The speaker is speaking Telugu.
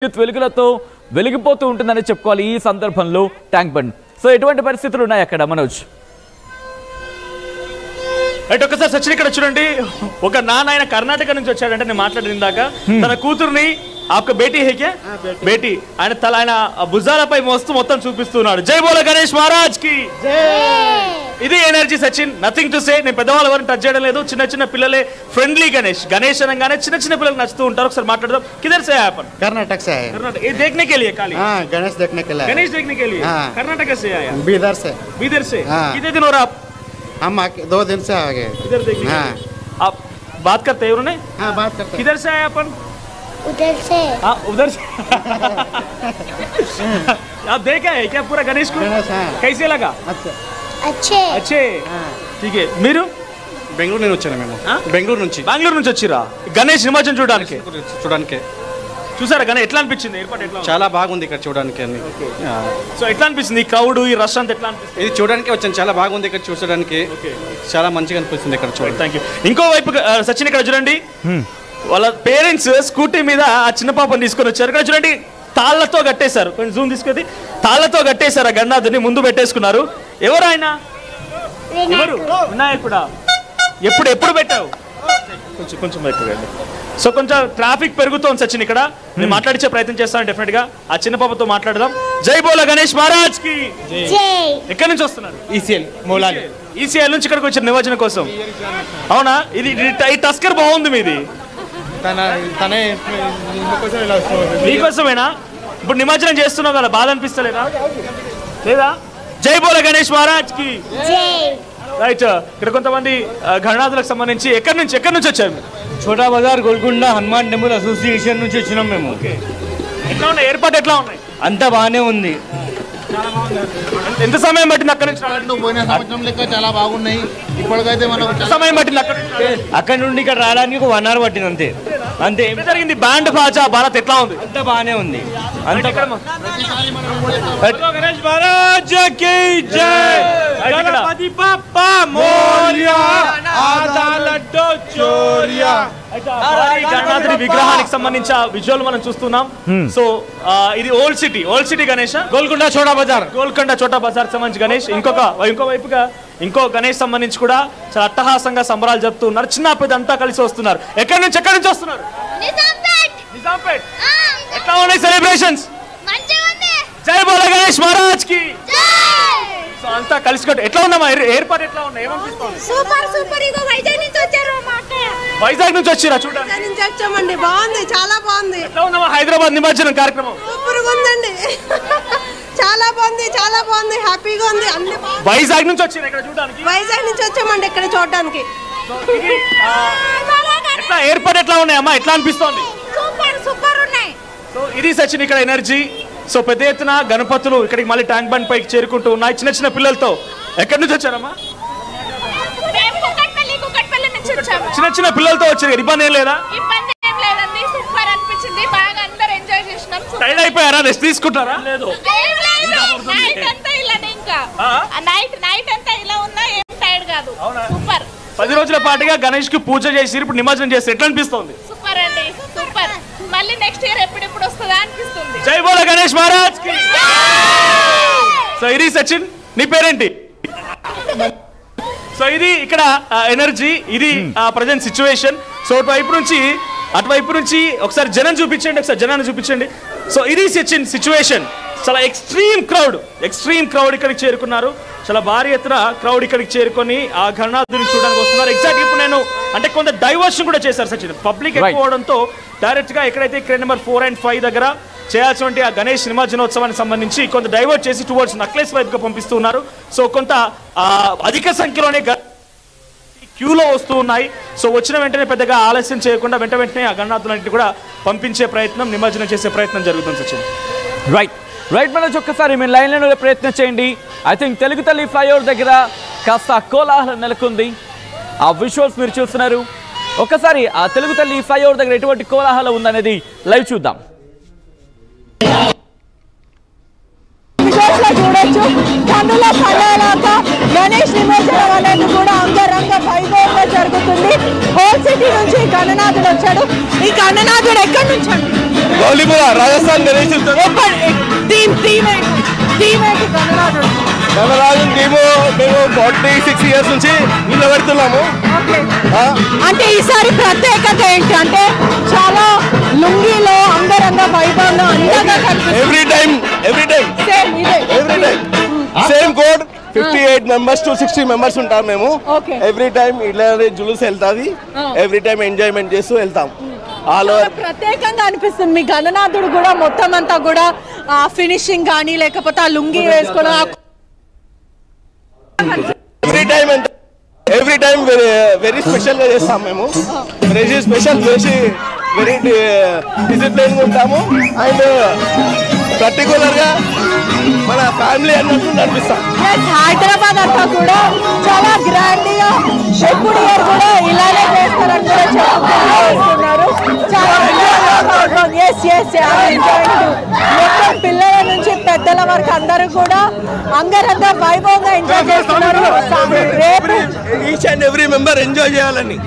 విద్యుత్ వెలుగులతో వెలిగిపోతూ ఉంటుందని చెప్పుకోవాలి ఈ సందర్భంలో ట్యాంక్ బండ్. సో ఎటువంటి పరిస్థితులు ఉన్నాయి అక్కడ మనోజ్? అయితే ఒకసారి సచిన్ ఇక్కడ చూడండి, ఒక నాన్న ఆయన కర్ణాటక నుంచి వచ్చాడంటే నేను మాట్లాడిన ఇందాక తన కూతుర్ని ఆప్క బేటీ హే క్యా బేటీ ఆయన తల ఆయన భుజాలపై మోస్తూ మొత్తం చూపిస్తున్నాడు. జై బోలో గణేష్ మహారాజ్ కి. ఇది energy Sachin, nothing to say. నేను పెద్దవాళ్ళ ఎవరిని టచ్ చేయడం లేదు, చిన్న చిన్న పిల్లలే ఫ్రెండ్లీ గణేష్. గణేష్ అనగానే చిన్న చిన్న పిల్లలకు నచ్చుతూ ఉంటారు. ఒకసారి మాట్లాడదాం. किधर से आए अपन? कर्नाटक से आए। कर्नाटक ये देखने के लिए खाली? हाँ, गणेश देखने के लिए। गणेश देखने के लिए कर्नाटक से आया? बीदर से। बीदर से कितने दिन हो रहा आप? हम 2 दिन से आ गए इधर देखने। हाँ, आप बात करते हैं उन्होंने? हाँ, बात करते हैं। किधर से आए अपन? उधर से। हाँ, उधर से। आप देखा है क्या पूरा गणेश को? कैसे लगा? अच्छे अच्छे ठीक है. మీరు బెంగళూరు నుంచి వచ్చాను మేము. బెంగళూరు నుంచి వచ్చిరా గణేష్ నిమజ్జనం చూడడానికి? చూసారా గణేష్ ఎట్లా అనిపించింది? ఏర్పాటు ఎట్లా? చాలా బాగుంది ఇక్కడ చూడడానికి అన్ని. సో ఎట్లా అనిపిస్తుంది ఈ క్రౌడ్ ఈ రష్ అంతా ఎట్లా అనిపిస్తుంది? ఇది చూడడానికి వచ్చాను, చాలా బాగుంది ఇక్కడ చూడడానికి. చాలా మంచిగా అనిపిస్తుంది ఇక్కడ చూడండి. Thank you. ఇంకో వైపు సచిన్ ఇక్కడ చూడండి, వాళ్ళ పేరెంట్స్ స్కూటీ మీద ఆ చిన్న పాపని తీసుకొని వచ్చారు. ఇక్కడ చూడండి తాళ్లతో కట్టేశారు. కొంచెం జూమ్ తీసుకొని తాళ్లతో కట్టేశారు. ఆ గణనాథుని ముందు పెట్టేసుకున్నారు. ఎవరు ఆయన? ఎవరు? వినాయకుడా. ఎప్పుడు పెట్టావు? కొంచెం పెట్టండి. సో కొంచెం ట్రాఫిక్ పెరుగుతోంది సచిన్ ఇక్కడ. నేను మాట్లాడించే ప్రయత్నం చేస్తాను డెఫినెట్ గా. ఆ చిన్న పాపతో మాట్లాడదాం. జై బోలో గణేష్ మహారాజ్ కి. ఎక్కడి నుంచి వస్తున్నారు? ఈసీఎల్ నుంచి ఇక్కడికి వచ్చారు నిమజ్జనం కోసం. అవునా? ఇది టస్కర్ బాగుంది మీది. మీకోసమేనా? ఇప్పుడు నిమజ్జనం చేస్తున్నావు కదా, బాధ అనిపిస్తలేదా? లేదా? జై బోలో గణేష్ మహారాజ్ కి. రైట్. ఇక్కడ కొంతమంది గణనాథులకు సంబంధించి ఎక్కడి నుంచి వచ్చారు? छोटा बाजार गोलकुंडा हनुमान टेंपल అసోసియేషన్ నుంచి వచ్చినాం మేము. ఎట్లా ఉన్నాయి ఏర్పాటు? ఎట్లా ఉన్నాయి? అంతా బాగానే ఉంది. ఎంత సమయం పట్టింది అక్కడ నుంచి? పోయిన సంవత్సరం లెక్క చాలా బాగున్నాయి. ఇప్పటికైతే మనం సమయం పట్టింది అక్కడ నుండి ఇక్కడ రావడానికి 1 అవర్ పట్టింది అంతే. అంతే ఏం జరిగింది? బ్యాండ్ బాజా భారత్ ఎట్లా ఉంది? అంతా బాగానే ఉంది. అంత గణేష్ మహారాజ్ కి జై. గణపతి బప్పా మోరియా ఆదాలడ్డో చోరియా. గణనాథుని విగ్రహానికి సంబంధించిన విజువల్ మనం చూస్తున్నాం. సో ఇది ఓల్డ్ సిటీ గణేష్ గోల్కొండ చోటా బజార్ సంబంధించి గణేష్. ఇంకో వైపుగా ఇంకో గణేష్ సంబంధించి కూడా చాలా అట్టహాసంగా సంబరాలు జరుపుతున్నారు. చిన్న పెద్ద అంతా కలిసి వస్తున్నారు. ఎక్కడి నుంచి వస్తున్నారు? నిజాంపేట్. ఎట్లా ఉన్నాయి సెలబ్రేషన్స్? జై బోలో గణేష్ మహారాజ్ కి. సో అంతా కలిసి ఎట్లా ఉన్నామా? ఏర్పాటు ఎట్లా ఉన్నాయి? ఏమనిపిస్తుంది? సూపర్. ఇగో వైజాగ్ నుంచి వచ్చారు. వైజాగ్ నుంచి వచ్చిరా చూడండి? వచ్చామండి. బాగుంది, చాలా బాగుంది. ఎట్లా ఉన్నామా హైదరాబాద్ నిమజ్జనం కార్యక్రమం? సూపర్ గా ఉందండి. చాలా బాగుంది. హ్యాపీగా ఉంది. అన్ని వైజాగ్ నుంచి వచ్చిరా ఇక్కడ చూడడానికి? వైజాగ్ నుంచి వచ్చామండి ఇక్కడ చూడడానికి. ఎట్లా ఏర్పాటు ఎట్లా ఉన్నాయమ్మా? ఎట్లా అనిపిస్తోంది? సూపర్ ఉన్నాయి. సో ఇది సచిన్ ఇక్కడ ఎనర్జీ. సో పెద్ద ఎత్తున గణపతులు ఇక్కడికి మళ్ళీ ట్యాంక్ బండ్ పైకి చేరుకుంటూ ఉన్నాయి చిన్న పిల్లలతో. ఎక్కడి నుంచి వచ్చారమ్మా? చిన్న పిల్లలతో వచ్చారు. ఇబ్బంది ఏం లేదా? సూపర్ అనిపించింది. బాగా అందరూ ఎంజాయ్ చేసినాం. టైర్డ్ అయిపోయారా? రెస్ట్ తీసుకుంటారా? లేదు. నైట్ అంతా ఇలానే, ఇంకా నైట్ అంతా ఇలా ఉన్నా ఏం టైర్డ్ కాదు. సూపర్. 10 రోజుల పాటుగా గణేష్ కి పూజ చేసి ఇప్పుడు నిమజ్జనం చేస్తే ఎట్లా అనిపిస్తుంది? సూపర్ అండి, సూపర్. మళ్ళీ నెక్స్ట్ ఇయర్ ఎప్పుడు వస్తుందా అనిపిస్తుంది. జై బోలో గణేష్ మహారాజ్ కి. సో ఇది సచిన్, నీ పేరేంటి? సో ఇది ఇక్కడ ఎనర్జీ, ఇది ప్రజెంట్ సిచ్యువేషన్. సో అటువైపు నుంచి ఒకసారి జనాన్ని చూపించండి. సో ఇది సచిన్ సిచ్యువేషన్. చాలా ఎక్స్ట్రీమ్ క్రౌడ్ ఇక్కడికి చేరుకున్నారు. చాలా భారీ ఎత్తున క్రౌడ్ ఇక్కడికి చేరుకొని ఆ గణనాథుని చూడడానికి వస్తున్నారు. ఎగ్జాక్ట్ ఇప్పుడు నేను అంటే కొంత డైవర్షన్ కూడా చేశారు సచిన్. పబ్లిక్ ఎక్కువ అవడంతో డైరెక్ట్ గా ఎక్కడైతే క్రేన్ నెంబర్ 4 and 5 దగ్గర చేయాల్సినటువంటి ఆ గణేష్ నిమజ్జనోత్సవానికి సంబంధించి కొంత డైవర్ట్ చేసి టువర్డ్స్ నక్లెస్ వైపుగా పంపిస్తున్నారు. సో కొంత అధిక సంఖ్యలోనే క్యూలో వస్తూ ఉన్నాయి. సో వచ్చిన వెంటనే పెద్దగా ఆలస్యం చేయకుండా వెంటనే ఆ గణనాథులన్నింటినీ కూడా పంపించే ప్రయత్నం, నిమజ్జనం చేసే ప్రయత్నం జరుగుతుంది సచిన్. రైట్ మనోజ్, ఒక్కసారి మీరు లైన్లో ప్రయత్నం చేయండి. ఐ థింక్ తెలుగు తల్లి ఫ్లైఓవర్ దగ్గర కాస్త కోలాహలం నెలకొంది. ఆ విజువల్స్ మీరు చూస్తున్నారు. ఒక్కసారి ఆ తెలుగు తల్లి ఫ్లైఓవర్ దగ్గర ఎటువంటి కోలాహలం ఉందనేది లైవ్ చూద్దాం. చూడొచ్చు. కన్నుల పండుగలాక గణేష్ నిమజ్జనం అనేది కూడా అంగరంగ వైభవంగా జరుగుతుంది. హోల్ సిటీ నుంచి గణనాథుడు వచ్చాడు. ఈ గణనాథుడు ఎక్కడి నుంచి అండి? రాజస్థాన్ గణేష్ గణనాథుడు గణరాజన్ టీము మేము 46 years నుంచి నిలబెడుతున్నాము. అంటే ఈసారి ప్రత్యేకత ఏంటి అంటే చాలా లుంగిలో అంగరంగ వైభవంలో అందంగా కనిపిస్తుంది. Every time same code 58 members to 60 members ఉంటాం మేము. ఎవ్రీ టైం ఇలానే జులుస్ వెళ్తాది. ఎవ్రీ టైం ఎంజాయ్మెంట్ చేస్తూ వెళ్తాం. ఆల్ ఓవర్ ప్రత్యేకంగా అనిపిస్తుంది. మీ గణనాథుడు కూడా మొత్తం అంతా కూడా ఫినిషింగ్ కానీ లేకపోతే ఆ లుంగి వేసుకోవడం ఎవ్రీ టైం వెరీ స్పెషల్ గా చేస్తాం మేము. వెరీ స్పెషల్ చేసి వెరీ డిసిప్లైన్ గా ఉంటాము. అండ్ పర్టికులర్ గా మన ఫ్యామిలీ అన్నట్టు నడిపిస్తాం. హైదరాబాద్ అంతా కూడా చాలా గ్రాండ్ గా ఎప్పుడు ఇయర్ కూడా ఇలానే చేస్తారని కూడా చెప్తున్నారు. మొత్తం పిల్లల నుంచి పెద్దల వరకు అందరూ కూడా అంగరంగ వైభవంగా ఎంజాయ్ చేస్తున్నారు. రేపు each and every member enjoy చేయాలని